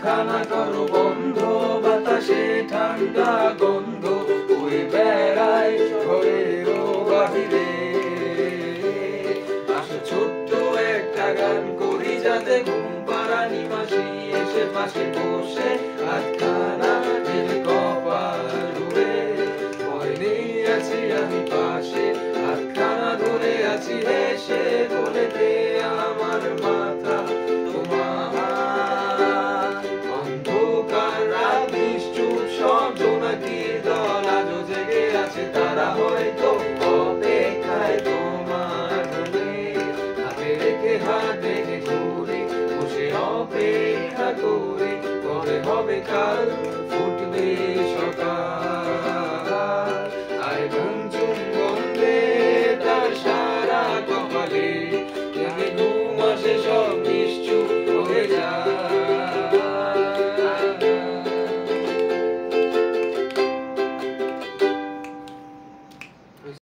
কারখানা করো বন্ধ, বাতাসে ঠান্ডা গন্ধ ওই বেড়ায় ঘরেরও বাহিরে। আসো ছোট্ট একটা গান করি যাতে ঘুম পাড়ানি মাসি এসে পাশে বসে হাতখানা ঢেলে কপাল ধরে। ভয় নেই আছি আমি পাশে, হাতখানা ধরে আছি হেসে, বলে দে আমার মাথা তোমার। অন্ধকার রাত নিশ্চুপ সব জোনাকির দল আজও জেগে আছে, তারা হয়তো অপেক্ষায় তোমার বলে। হাতে রেখে হাত রেখে ঘুরে বসে অপেক্ষা করে, কবে হবে কাল ফুটবে সকাল। আর ঘুম চুম বন্ধে তার সারা কপালে